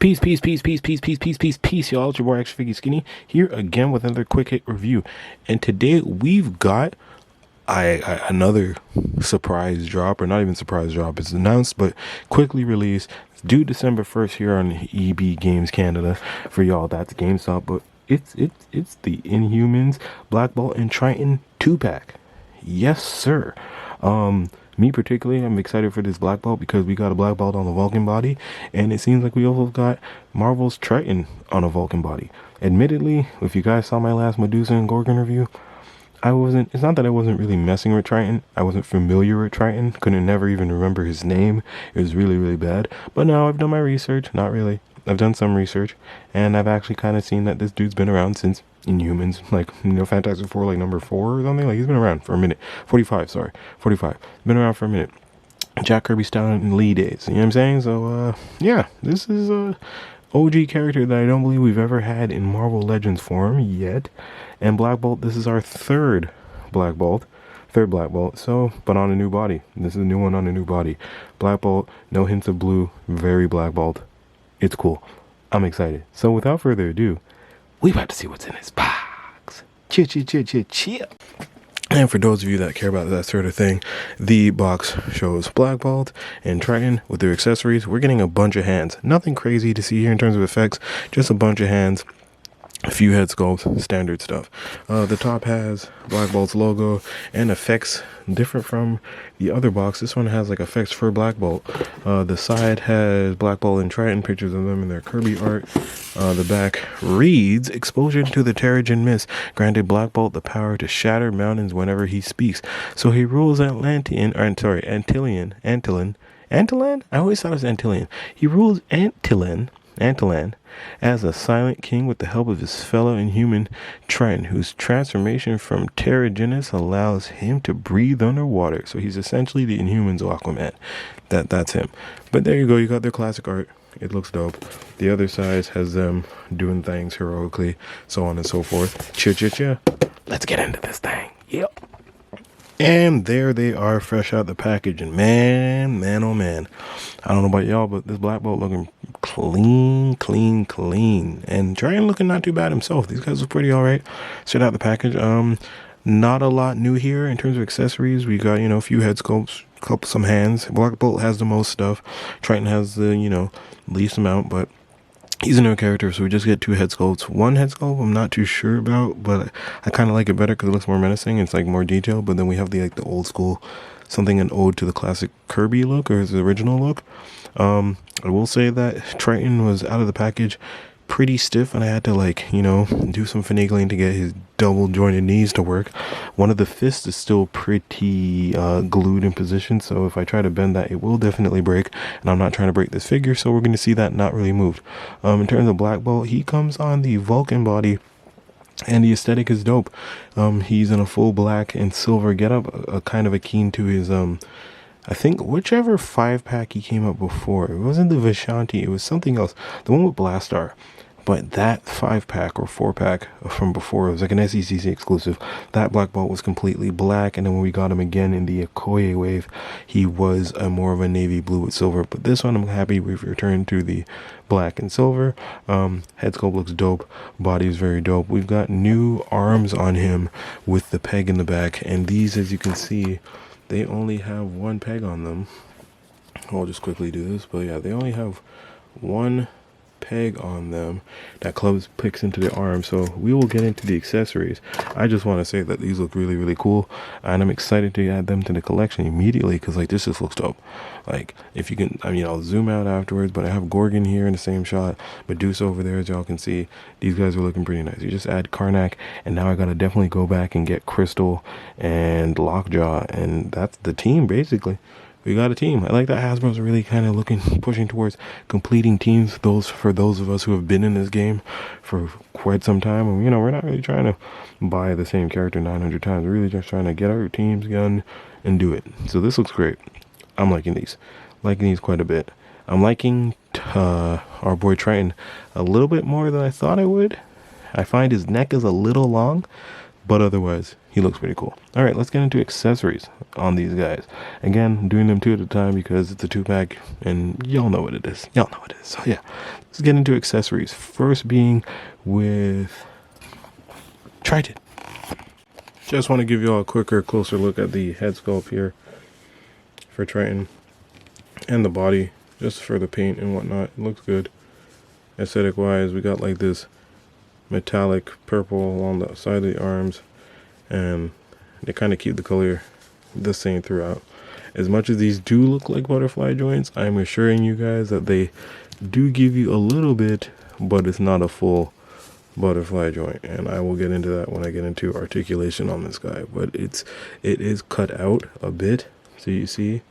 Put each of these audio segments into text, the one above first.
Peace, y'all. It's your boy ActionFiggySkinny here again with another quick hit review. And today we've got another surprise drop, or not even surprise drop. It's announced but quickly released. It's due December 1st here on EB Games Canada. For y'all, that's GameStop, but it's the Inhumans Black Bolt and Triton 2-pack. Yes, sir. Me particularly, I'm excited for this Black Bolt because we got a Black Bolt on the Vulcan body, and it seems like we also got Marvel's Triton on a Vulcan body. Admittedly, if you guys saw my last Medusa and Gorgon review, it's not that I wasn't really messing with Triton. I wasn't familiar with Triton. Couldn't never even remember his name. It was really, really bad. But now I've done my research. Not really. I've done some research, and I've actually kind of seen that this dude's been around since Inhumans, like, you know, Fantastic Four, like number 4 or something. Like, he's been around for a minute. 45. Been around for a minute. Jack Kirby style in Lee days. You know what I'm saying? So, yeah, this is a OG character that I don't believe we've ever had in Marvel Legends form yet. And Black Bolt, this is our third Black Bolt. So, but on a new body. This is a new one on a new body. Black Bolt, no hints of blue, very Black Bolt. It's cool. I'm excited. So without further ado, we about to see what's in this box. Chill. And for those of you that care about that sort of thing, the box shows Black Bolt and Triton with their accessories. We're getting a bunch of hands. Nothing crazy to see here in terms of effects, just a bunch of hands. A few head sculpts, standard stuff. The top has Black Bolt's logo and effects different from the other box. This one has like effects for Black Bolt. The side has Black Bolt and Triton, pictures of them in their Kirby art. The back reads, exposure to the Terrigen Mist granted Black Bolt the power to shatter mountains whenever he speaks. So he rules Antlian. I always thought it was Antlian. He rules Antlian as a silent king with the help of his fellow Inhuman Triton, whose transformation from Terrigenous allows him to breathe underwater. So he's essentially the Inhumans Aquaman. That's him. But there you go. You got their classic art. It looks dope. The other side has them doing things heroically, so on and so forth. Cha. Let's get into this thing. Yep. And there they are, fresh out the package. And man, oh man. I don't know about y'all, but this Black Bolt looking clean. And Triton looking not too bad himself. These guys look pretty alright. Straight out the package. Not a lot new here in terms of accessories. We got, a few head sculpts, some hands. Black Bolt has the most stuff. Triton has the, least amount, but he's a new character, so we just get 2 head sculpts. One head sculpt I'm not too sure about, but I kind of like it better because it looks more menacing. It's like more detailed. But then we have the old school, something an ode to the classic Kirby look, or his original look. I will say that Triton was out of the package pretty stiff, and I had to do some finagling to get his double jointed knees to work. One of the fists is still pretty glued in position, so if I try to bend that, it will definitely break, and I'm not trying to break this figure, so we're going to see that not really moved. In terms of Black Bolt, he comes on the Vulcan body, and the aesthetic is dope. He's in a full black and silver getup, kind of akin to his I think whichever 5-pack he came up before. It wasn't the Vishanti, it was something else. The one with Blastar. But that 5-pack or 4-pack from before, it was like an SECC exclusive. That Black Bolt was completely black, and then when we got him again in the Okoye wave, he was more of a navy blue with silver. But this one, I'm happy we've returned to the black and silver. Head sculpt looks dope. Body is very dope. We've got new arms on him with the peg in the back, and these, as you can see, they only have 1 peg on them. I'll just quickly do this, but yeah, they only have 1 peg on them that clicks into the arm. So we will get into the accessories. I just want to say that these look really, really cool, and I'm excited to add them to the collection immediately because this just looks dope. If you can, I'll zoom out afterwards, but I have Gorgon here in the same shot, Medusa over there, as y'all can see. These guys are looking pretty nice. You just add Karnak, and now I gotta definitely go back and get Crystal and Lockjaw, and that's the team basically. We got a team. I like that Hasbro's really kind of pushing towards completing teams. For those of us who have been in this game for quite some time, and we're not really trying to buy the same character 900 times. We're really just trying to get our teams going and do it. So this looks great. I'm liking these quite a bit. I'm liking our boy Triton a little bit more than I thought I would. I find his neck is a little long, but otherwise he looks pretty cool. All right, let's get into accessories on these guys. Again, I'm doing them 2 at a time because it's a 2-pack and y'all know what it is. Y'all know what it is. So yeah, let's get into accessories. First being with Triton. Just want to give you all a quicker, closer look at the head sculpt here for Triton and the body, just for the paint and whatnot. It looks good. Aesthetic wise, we got like this metallic purple along the side of the arms, and they kind of keep the color the same throughout. As much as these do look like butterfly joints, I'm assuring you guys that they do give you a little bit, but it's not a full butterfly joint, and I will get into that when I get into articulation on this guy. But it is cut out a bit, so you see,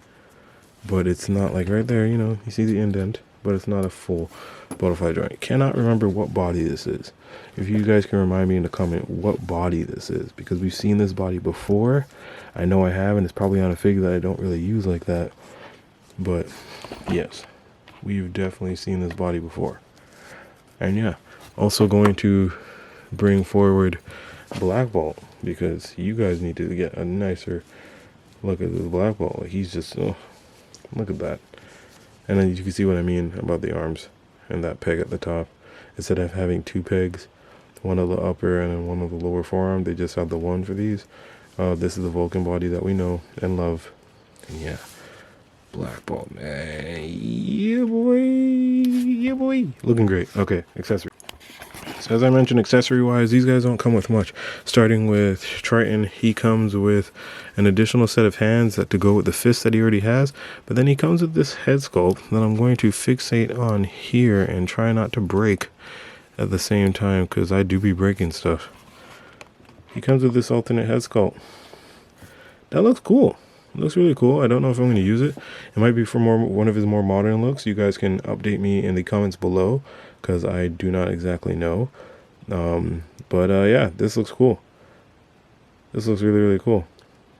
but it's not like right there, you know, you see the indent, but it's not a full butterfly joint. Cannot remember what body this is. If you guys can remind me in the comment what body this is, because we've seen this body before. I know I have, and it's probably on a figure that I don't really use like that, but yes, we've definitely seen this body before. And yeah, also going to bring forward Black Bolt, because you guys need to get a nicer look at this Black Bolt. Like, he's just, oh, look at that. And then you can see what I mean about the arms and that peg at the top. Instead of having 2 pegs, one of the upper and then one of the lower forearm, they just have the one for these. This is the Vulcan body that we know and love. And yeah, Black Bolt, man. Yeah, boy. Yeah, boy. Looking great. Okay, accessory. So as I mentioned, accessory-wise, these guys don't come with much. Starting with Triton, he comes with an additional set of hands that to go with the fist that he already has. But then he comes with this head sculpt that I'm going to fixate on here and try not to break at the same time, because I do be breaking stuff. He comes with this alternate head sculpt. That looks cool. It looks really cool. I don't know if I'm going to use it. It might be for one of his more modern looks. You guys can update me in the comments below, because I do not exactly know. But yeah, this looks cool. This looks really, really cool.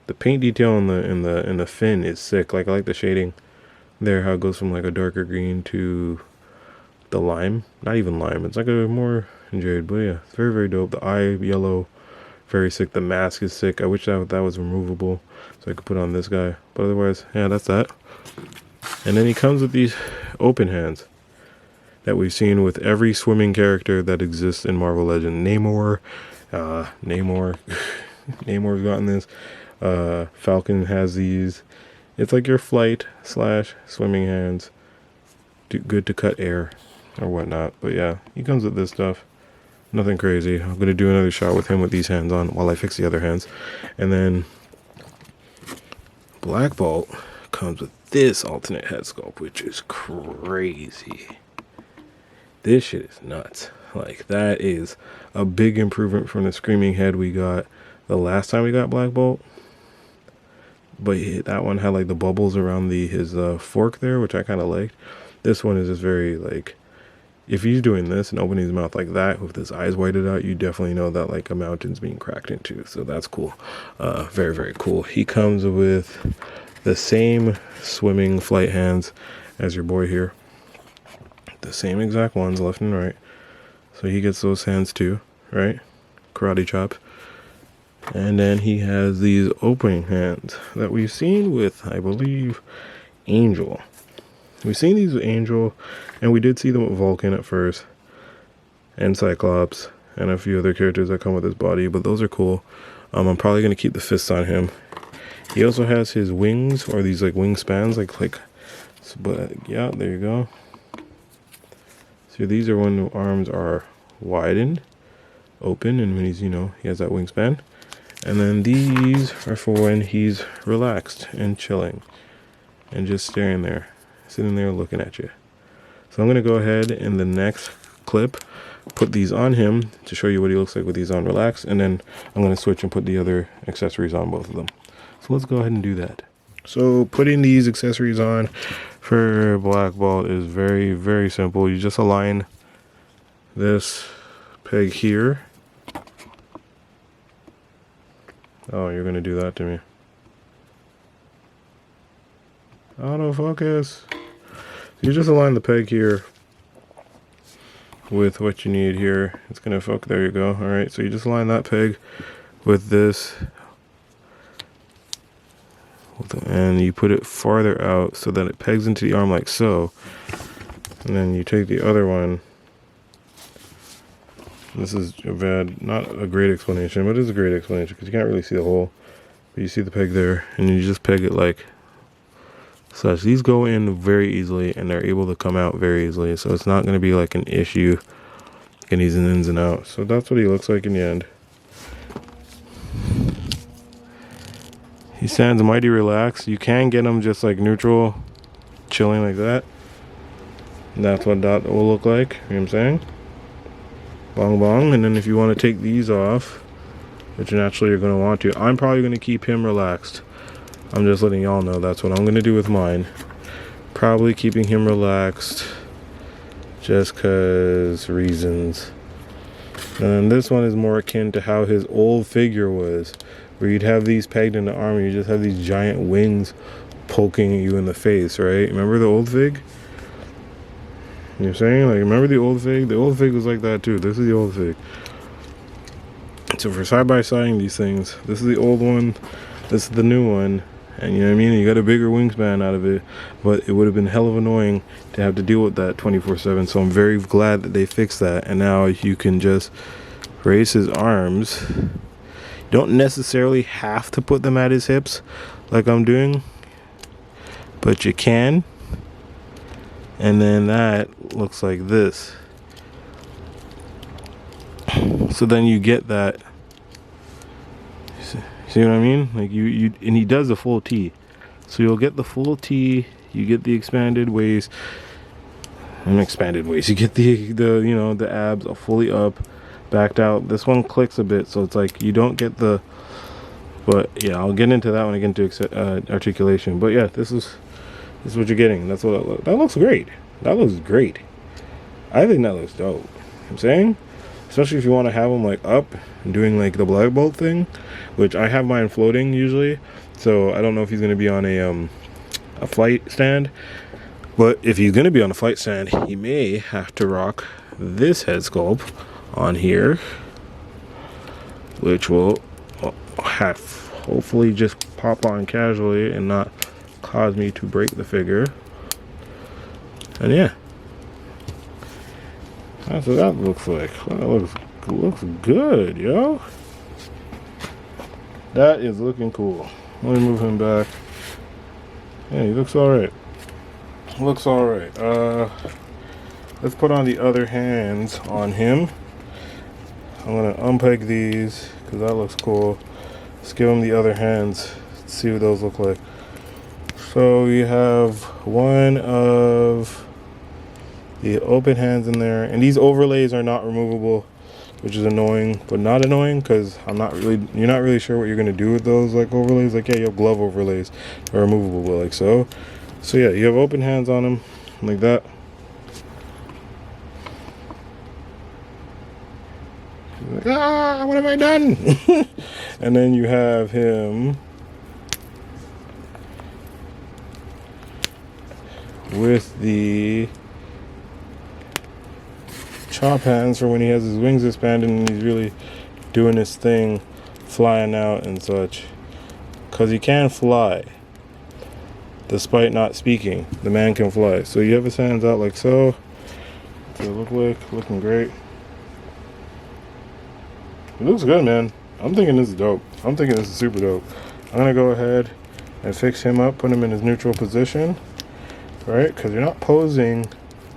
The paint detail in the fin is sick. Like, I like the shading there, how it goes from like a darker green to the lime. Not even lime, it's like a more jade, but yeah, it's very, very dope. The eye yellow, very sick. The mask is sick. I wish that was removable so I could put on this guy, but otherwise, yeah, that's that. And then he comes with these open hands that we've seen with every swimming character that exists in Marvel Legends. Namor's gotten this. Falcon has these. It's like your flight / swimming hands. Good to cut air or whatnot. But yeah, he comes with this stuff. Nothing crazy. I'm going to do another shot with him with these hands on while I fix the other hands. And then Black Bolt comes with this alternate head sculpt, which is crazy. This shit is nuts. Like, that is a big improvement from the screaming head we got the last time we got Black Bolt. But that one had like the bubbles around his fork there, which I kind of liked. This one is just very, like, if he's doing this and opening his mouth like that with his eyes whited out, you definitely know that like a mountain's being cracked into. So that's cool. Very, very cool. He comes with the same swimming flight hands as your boy here. The same exact ones, left and right. So he gets those hands too, right? Karate chop. And then he has these opening hands that we've seen with, I believe, Angel. We've seen these with Angel, and we did see them with Vulcan at first, and Cyclops, and a few other characters that come with his body, but those are cool. I'm probably going to keep the fists on him. He also has his wings, or these like wing spans, but yeah, there you go. So these are when the arms are widened, open, and when he's, he has that wingspan. And then these are for when he's relaxed and chilling and just staring there, sitting there looking at you. So I'm going to go ahead in the next clip, put these on him to show you what he looks like with these on relaxed, and then I'm going to switch and put the other accessories on both of them. So let's go ahead and do that. So putting these accessories on for Black Bolt is very, very simple. You just align this peg here. Oh, you're going to do that to me. Autofocus. You just align the peg here with what you need here. It's going to focus. There you go. Alright, so you just align that peg with this, and you put it farther out so that it pegs into the arm like so, and then you take the other one. This is not a great explanation, but it's a great explanation because you can't really see the hole, but you see the peg there, and you just peg it like such. These go in very easily and they're able to come out very easily, so it's not going to be like an issue getting these ins and out. So that's what he looks like in the end. He stands mighty relaxed. You can get him just like neutral, chilling like that. And that's what that will look like. You know what I'm saying? Bong bong. And then if you want to take these off, which naturally you're going to want to, I'm probably going to keep him relaxed. I'm just letting y'all know that's what I'm going to do with mine. Probably keeping him relaxed just because reasons. And this one is more akin to how his old figure was, where you'd have these pegged in the arm and you just have these giant wings poking you in the face, right? Remember the old fig? You know what I'm saying? Like, remember the old fig? The old fig was like that too. This is the old fig. So for side-by-siding these things, this is the old one, this is the new one, and you know what I mean? You got a bigger wingspan out of it, but it would have been hell of annoying to have to deal with that 24/7. So I'm very glad that they fixed that, and now you can just raise his arms. You don't necessarily have to put them at his hips like I'm doing, but you can. And then that looks like this. So then you get that. See what I mean? Like and he does the full T. So you'll get the full T, you get the expanded waist. You get the you know, the abs are fully up, backed out. This one clicks a bit, so it's like you don't get the, but yeah, I'll get into that when I get into articulation. But yeah, this is what you're getting. That's what that looks great. That looks great. I think that looks dope. You know what I'm saying? Especially if you want to have them like up and doing like the black bolt thing, which I have mine floating usually. So I don't know if he's going to be on a flight stand, but if he's going to be on a flight stand, he may have to rock this head sculpt on here, which will have hopefully just pop on casually and not cause me to break the figure. And yeah, that's what that looks like. That looks good, yo. That is looking cool. Let me move him back. Yeah, he looks alright. Looks alright. Let's put on the other hands on him. I'm gonna unpeg these because that looks cool. Let's give him the other hands. Let's see what those look like. So we have one of the open hands in there, and these overlays are not removable, which is annoying, but not annoying because you're not really sure what you're gonna do with those like overlays. Like, yeah, you have glove overlays are removable, but like so yeah, you have open hands on them like that. Like, what have I done? And then you have him with the chop hands for when he has his wings expanded and he's really doing his thing, flying out and such, because he can fly despite not speaking. The man can fly. So you have his hands out like so. What's it look like? Looking great. It looks good, man. I'm thinking this is dope. I'm thinking this is super dope. I'm gonna go ahead and fix him up, put him in his neutral position, right? Because you're not posing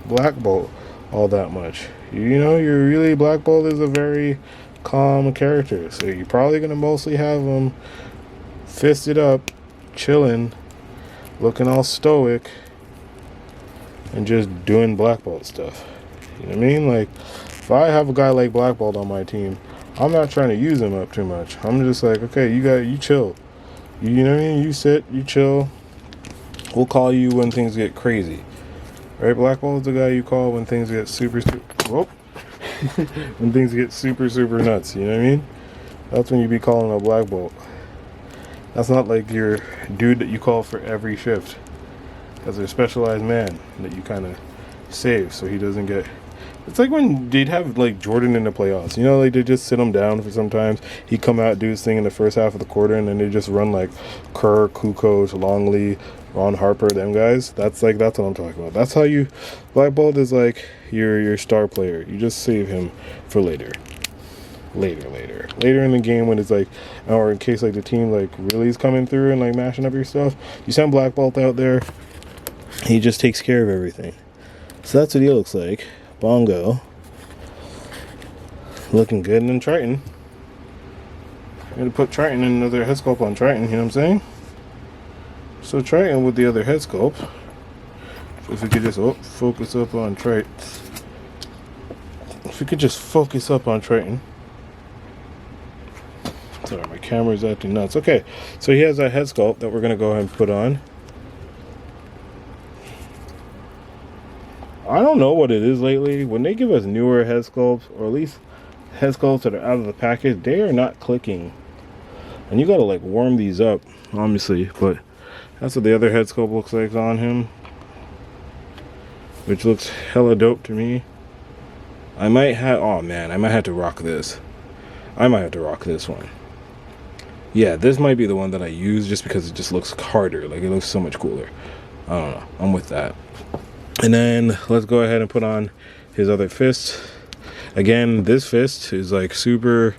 Black Bolt all that much. You know, you're really, Black Bolt is a very calm character, so you're probably gonna mostly have him fisted up, chilling, looking all stoic, and just doing Black Bolt stuff. You know what I mean? Like, if I have a guy like Black Bolt on my team, I'm not trying to use him up too much. I'm just like, okay, you chill. You know what I mean? You sit, you chill. We'll call you when things get crazy. Right? Black Bolt is the guy you call when things get super when things get super nuts. You know what I mean? That's when you be calling a Black Bolt. That's not like your dude that you call for every shift. That's a specialized man that you kind of save so he doesn't get It's like when they'd have like Jordan in the playoffs. You know, like they just sit him down for sometimes. He'd come out, do his thing in the first half of the quarter, and then they just run like Kerr, Kukoc, Longley, Ron Harper, them guys. That's what I'm talking about. That's how you Black Bolt is like your star player. You just save him for later in the game when it's like, or in case like the team like really is coming through and like mashing up your stuff. You send Black Bolt out there, he just takes care of everything. So that's what he looks like. Bongo looking good. And then Triton, I'm gonna put Triton in another head sculpt on Triton, you know what I'm saying? So Triton with the other head sculpt. So if we could just focus up on Triton. If we could just focus up on Triton. Sorry, my camera's acting nuts. Okay, so he has a head sculpt that we're gonna go ahead and put on. I don't know what it is lately. When they give us newer head sculpts, or at least head sculpts that are out of the package, they are not clicking. And you gotta like warm these up, obviously, but that's what the other head sculpt looks like on him, which looks hella dope to me. I might have to rock this. I might have to rock this one. Yeah, this might be the one that I use just because it just looks harder. Like it looks so much cooler. I don't know. I'm with that. And then let's go ahead and put on his other fist. Again, this fist is like super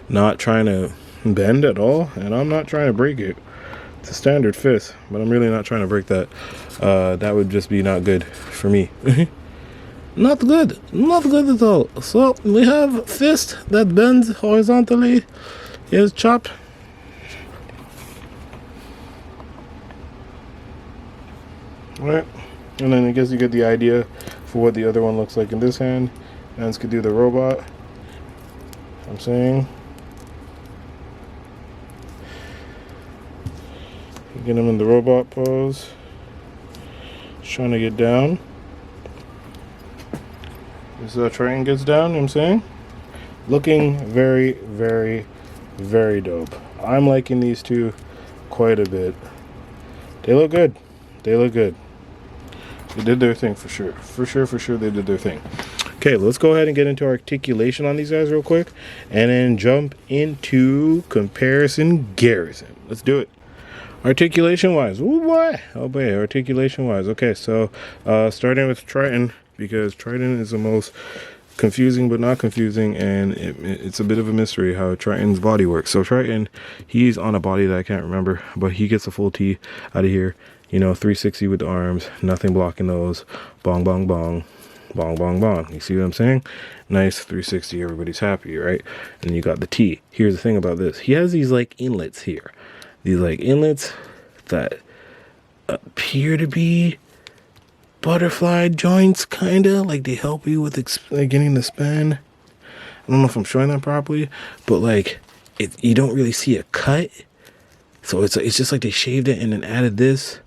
not trying to bend at all, and I'm not trying to break it. It's a standard fist, but I'm really not trying to break that. That would just be not good for me. Not good at all. So we have fist that bends horizontally. Is chopped. Right. And then I guess you get the idea for what the other one looks like in this hand. Hands could do the robot. I'm saying. Get him in the robot pose. Just trying to get down. This Triton gets down, you know what I'm saying? Looking very, very, very dope. I'm liking these two quite a bit. They look good. They look good. They did their thing for sure. For sure they did their thing. Okay, let's go ahead and get into articulation on these guys real quick, and then jump into comparison garrison. Let's do it. Articulation wise, articulation wise. Okay, so starting with Triton, because Triton is the most confusing but not confusing, and it's a bit of a mystery how Triton's body works. So Triton, he's on a body that I can't remember, but he gets a full T out of here. You know, 360 with the arms, nothing blocking those. Bong, bong, bong. Bong, bong, bong. You see what I'm saying? Nice 360, everybody's happy, right? And you got the T. Here's the thing about this. He has these like inlets here. These like inlets that appear to be butterfly joints, kind of. Like they help you with getting the span. I don't know if I'm showing that properly, but like you don't really see a cut. So it's just like they shaved it and then added this.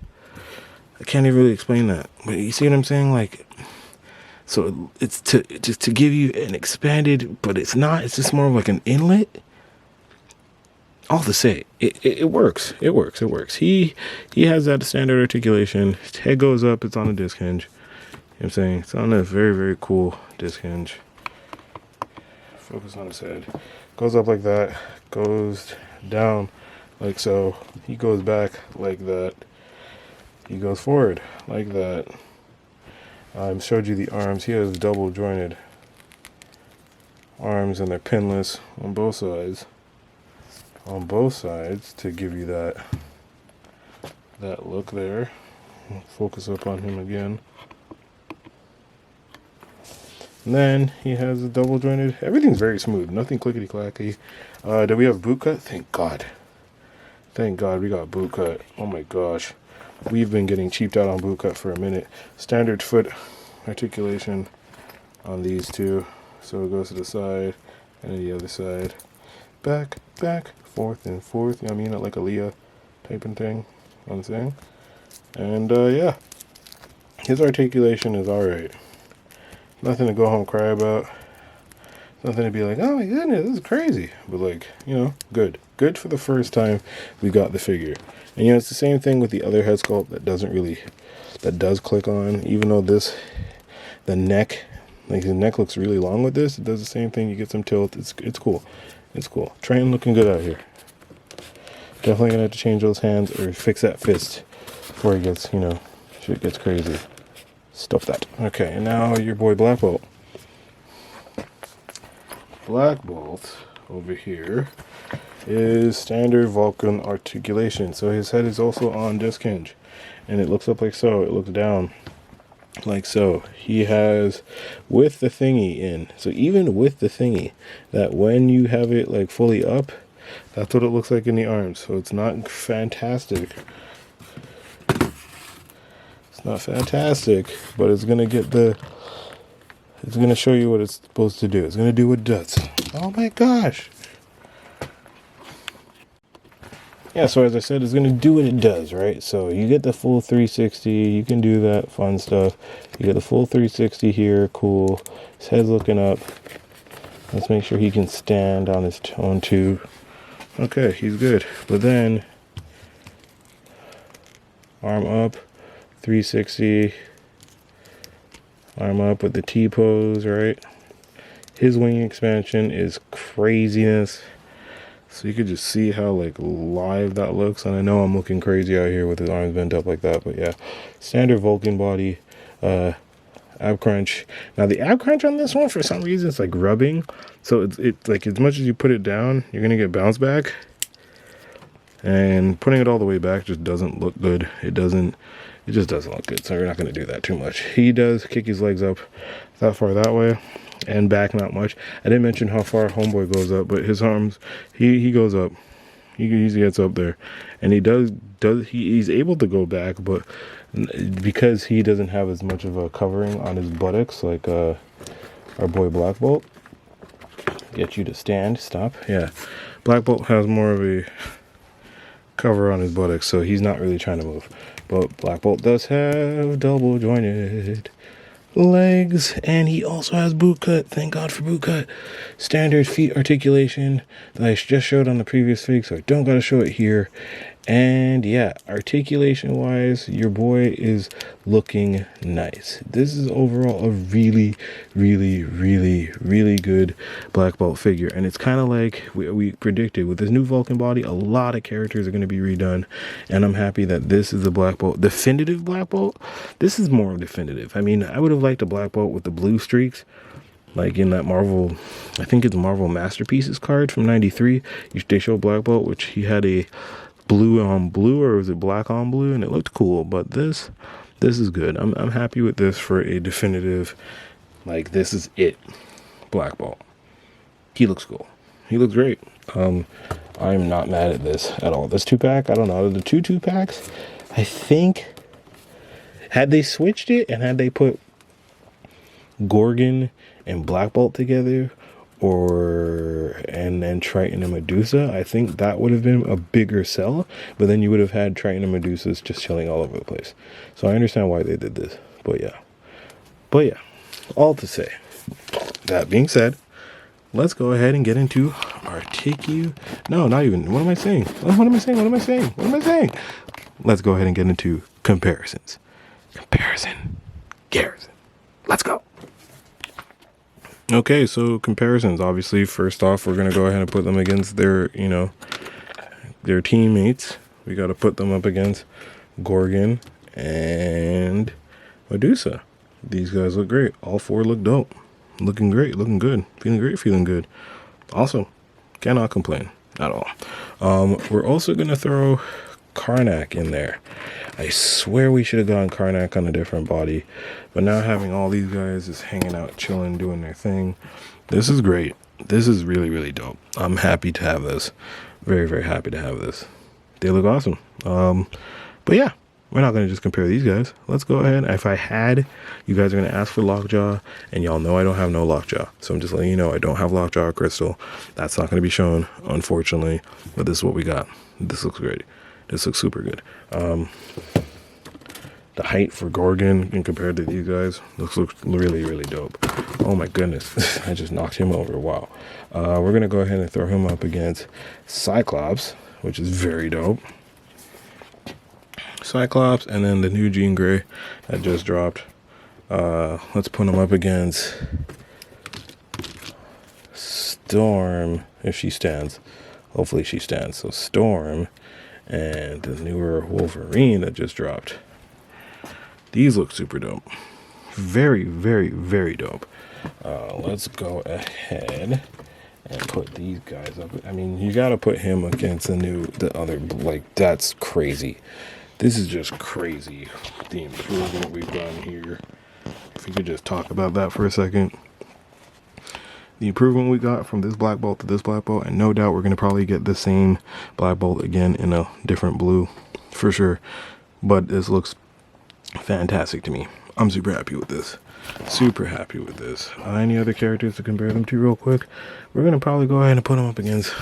I can't even really explain that, but you see what I'm saying? Like, so it's just to give you an expanded, but it's not. It's just more of like an inlet. All to say, it works. It works. He has that standard articulation. His head goes up. It's on a disc hinge. You know what I'm saying? It's on a very, very cool disc hinge. Focus on his head. Goes up like that. Goes down like so. He goes back like that. He goes forward like that. I showed you the arms. He has double jointed arms, and they're pinless on both sides. On both sides to give you that look there. Focus up on him again. And then he has a double jointed. Everything's very smooth. Nothing clickety clacky. Do we have boot cut? Thank God. Thank God we got boot cut. Oh my gosh. We've been getting cheaped out on boot cut for a minute. Standard foot articulation on these two. So it goes to the side and the other side. Back, forth and forth. You know what I mean? Like a Leah type of thing. You know what I'm saying? And yeah. His articulation is alright. Nothing to go home cry about. Nothing to be like, oh my goodness, this is crazy. But like, you know, good. Good for the first time we got the figure. And you know, it's the same thing with the other head sculpt that does click on, even though the neck Like his neck looks really long with this. It does the same thing. You get some tilt. It's cool. It's cool. Triton looking good out here. Definitely gonna have to change those hands or fix that fist before it gets, you know, shit gets crazy. Stuff that. Okay, and now your boy Black Bolt. Black Bolt over here is standard Vulcan articulation. So his head is also on disc hinge, and it looks up like so. It looks down like so. He has with the thingy in. So even with the thingy, that when you have it like fully up, that's what it looks like in the arms. So it's not fantastic. It's not fantastic, but it's gonna get the. It's gonna show you what it's supposed to do. It's gonna do what it does. Oh my gosh. Yeah, so as I said, it's going to do what it does, right? So you get the full 360. You can do that fun stuff. You get the full 360 here. Cool. His head's looking up. Let's make sure he can stand on his own too. Okay, he's good. But then, arm up, 360. Arm up with the T-pose, right? His wing expansion is craziness. So you could just see how like live that looks. And I know I'm looking crazy out here with his arms bent up like that, but yeah, standard Vulcan body, ab crunch. Now the ab crunch on this one, for some reason, it's like rubbing. So it's like as much as you put it down, you're gonna get bounce back. And putting it all the way back just doesn't look good. It just doesn't look good. So we're not gonna do that too much. He does kick his legs up that far that way. And back not much. I didn't mention how far Homeboy goes up, but his arms, he goes up. He gets up there, and he's able to go back, but because he doesn't have as much of a covering on his buttocks like our boy Black Bolt. Get you to stand. Stop. Yeah, Black Bolt has more of a cover on his buttocks, so he's not really trying to move. But Black Bolt does have double jointed legs, and he also has boot cut. Thank God for boot cut. Standard feet articulation that I just showed on the previous fig, so I don't gotta show it here. And yeah, articulation wise, your boy is looking nice. This is overall a really good Black Bolt figure, and it's kind of like we predicted with this new Vulcan body. A lot of characters are going to be redone, and I'm happy that this is the Black Bolt, definitive Black Bolt. This is more definitive. I mean, I would have liked a Black Bolt with the blue streaks, like in that Marvel, I think it's Marvel Masterpieces card from '93. They show Black Bolt, which he had a blue on blue, or was it black on blue, and it looked cool. But this is good. I'm happy with this for a definitive, like, this is it Black Bolt. He looks cool. He looks great. I'm not mad at this at all. This 2-pack, I don't know, the two packs, I think, had they switched it and had they put Gorgon and Black Bolt together, and then Triton and Medusa, I think that would have been a bigger sell. But then you would have had Triton and Medusas just chilling all over the place. So I understand why they did this. But yeah, all to say, that being said, let's go ahead and get into no, not even, what am I saying? Let's go ahead and get into comparisons. Garrison. Let's go. Okay, so comparisons. Obviously, first off, we're going to go ahead and put them against their teammates. We got to put them up against Gorgon and Medusa. These guys look great. All four look dope. Looking great, looking good. Feeling great, feeling good. Also, cannot complain at all. We're also going to throw Karnak in there. I swear we should have gone Karnak on a different body, but now having all these guys just hanging out, chilling, doing their thing, this is great. This is really dope. I'm happy to have this. Very happy to have this. They look awesome. But yeah, we're not going to just compare these guys. Let's go ahead. If I had, you guys are going to ask for Lockjaw, and y'all know I don't have no Lockjaw. So I'm just letting you know I don't have Lockjaw or Crystal. That's not going to be shown, unfortunately, but this is what we got. This looks great. This looks super good. The height for Gorgon and compared to these guys looks really dope. Oh my goodness. I just knocked him over. Wow. We're going to go ahead and throw him up against Cyclops, which is very dope. Cyclops, and then the new Jean Grey that just dropped. Let's put him up against Storm if she stands. Hopefully she stands. So Storm and the newer Wolverine that just dropped. These look super dope. Very, very, very dope. Let's go ahead and put these guys up. I mean, you got to put him against the other, like, that's crazy. This is just crazy. The improvement we've done here. If we could just talk about that for a second. The improvement we got from this Black Bolt to this Black Bolt, and no doubt we're going to probably get the same Black Bolt again in a different blue, for sure. But this looks fantastic to me. I'm super happy with this. Super happy with this. Any other characters to compare them to real quick? We're going to probably go ahead and put them up against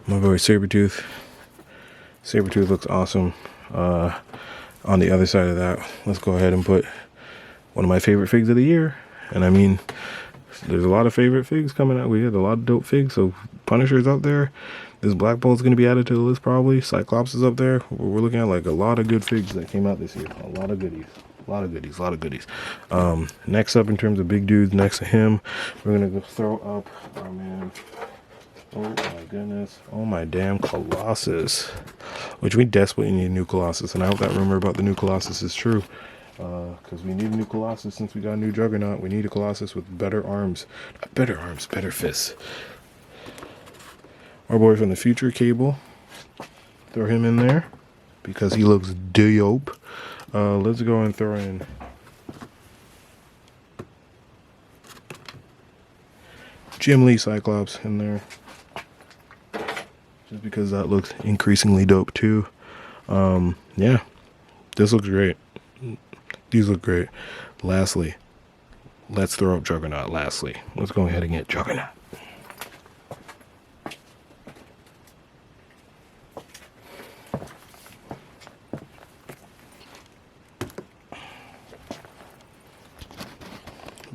my boy Sabretooth. Sabretooth looks awesome. On the other side of that, let's go ahead and put one of my favorite figs of the year. And I mean, there's a lot of favorite figs coming out. We had a lot of dope figs. So Punisher's up there. This Black Bolt's going to be added to the list probably. Cyclops is up there. We're looking at like a lot of good figs that came out this year. A lot of goodies. A lot of goodies. A lot of goodies. Next up in terms of big dudes, next to him, we're going to go throw up our man. Oh my goodness. Oh my damn Colossus. Which we desperately need a new Colossus. And I hope that rumor about the new Colossus is true. Because we need a new Colossus since we got a new Juggernaut. We need a Colossus with better arms. Not better arms, better fists. Our boy from the future, Cable. Throw him in there. Because he looks dope. Let's go and throw in Jim Lee Cyclops in there. Just because that looks increasingly dope too. Yeah. This looks great. These look great. Lastly, let's throw up Juggernaut. Lastly, let's go ahead and get Juggernaut.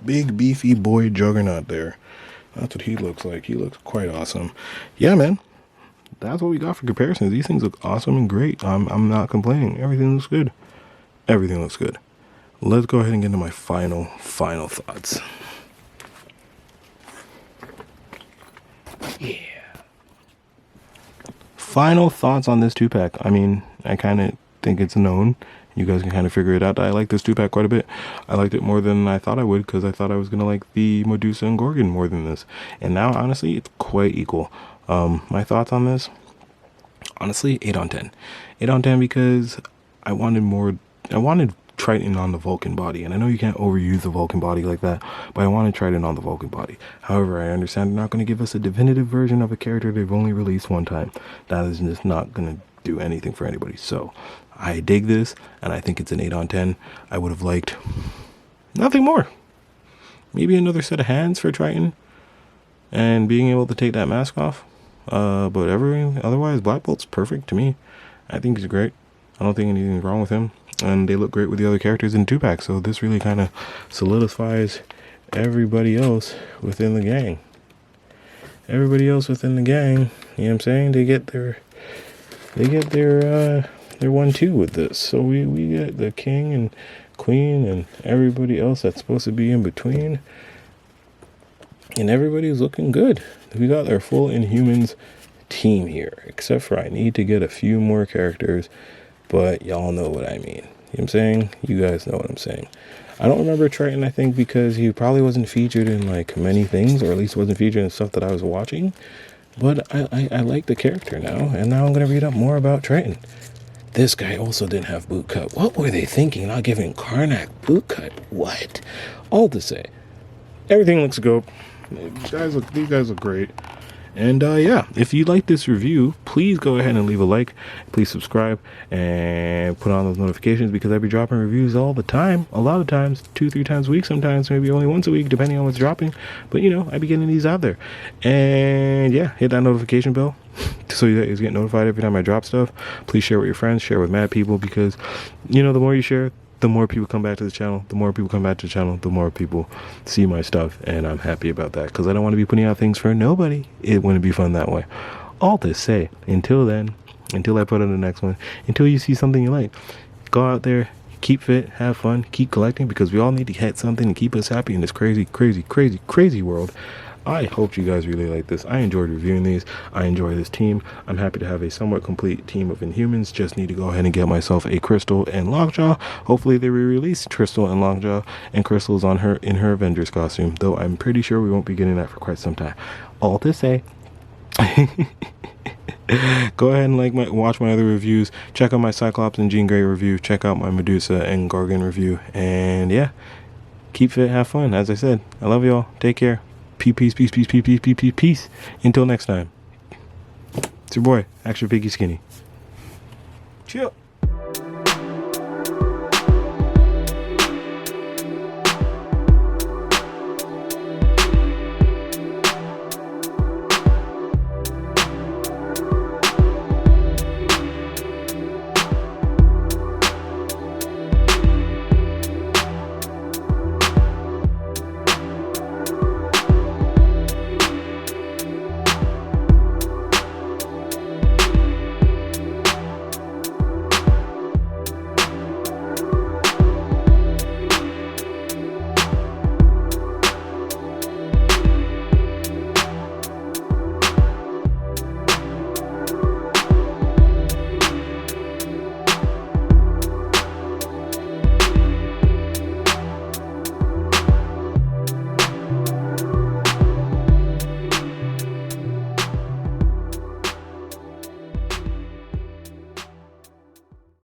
Big beefy boy Juggernaut there. That's what he looks like. He looks quite awesome. Yeah, man. That's what we got for comparisons. These things look awesome and great. I'm not complaining. Everything looks good. Everything looks good. Let's go ahead and get into my final thoughts. Yeah. Final thoughts on this 2-pack. I mean, I kind of think it's known. You guys can kind of figure it out. I like this 2-pack quite a bit. I liked it more than I thought I would because I thought I was going to like the Medusa and Gorgon more than this. And now, honestly, it's quite equal. My thoughts on this? Honestly, 8 on 10. 8 on 10 because I wanted more. I wanted Triton on the Vulcan body, and I know you can't overuse the Vulcan body like that, but I wanted Triton on the Vulcan body. However, I understand they're not going to give us a definitive version of a character they've only released one time. That is just not going to do anything for anybody. So I dig this, and I think it's an 8 on 10. I would have liked nothing more. Maybe another set of hands for Triton, and being able to take that mask off. But otherwise, Black Bolt's perfect to me. I think he's great. I don't think anything's wrong with him. And they look great with the other characters in 2-pack. So this really kind of solidifies everybody else within the gang. Everybody else within the gang, you know what I'm saying? They get their 1-2 with this. So we get the king and queen and everybody else that's supposed to be in between. And everybody's looking good. We got our full Inhumans team here. Except for I need to get a few more characters. But y'all know what I mean. You know what I'm saying? You guys know what I'm saying. I don't remember Triton, I think, because he probably wasn't featured in like many things, or at least wasn't featured in stuff that I was watching. But I like the character now, and now I'm going to read up more about Triton. This guy also didn't have boot cut. What were they thinking? Not giving Karnak boot cut? What? All to say, everything looks dope. These guys look great. And yeah, if you like this review, please go ahead and leave a like. Please subscribe and put on those notifications because I be dropping reviews all the time. A lot of times, 2-3 times a week, sometimes maybe only once a week, depending on what's dropping. But you know, I be getting these out there. And yeah, hit that notification bell so you guys get notified every time I drop stuff. Please share with your friends, share with mad people because, you know, the more you share, the more people come back to the channel. The more people come back to the channel, the more people see my stuff. And I'm happy about that because I don't want to be putting out things for nobody. It wouldn't be fun that way. All to say, until then, until I put out the next one, until you see something you like, go out there, keep fit, have fun, keep collecting, because we all need to get something to keep us happy in this crazy, crazy, crazy, crazy world. I hope you guys really like this. I enjoyed reviewing these. I enjoy this team. I'm happy to have a somewhat complete team of Inhumans. Just need to go ahead and get myself a Crystal and Lockjaw. Hopefully they re-release Crystal and Lockjaw, and Crystal's on her in her Avengers costume, though I'm pretty sure we won't be getting that for quite some time. All to say, go ahead and watch my other reviews. Check out my Cyclops and Jean Grey review. Check out my Medusa and Gorgon review. And yeah, keep fit, have fun. As I said, I love y'all. Take care. Peace, peace, peace, peace, peace, peace, peace, peace. Until next time. It's your boy, ActionFiggySkinny. Chill.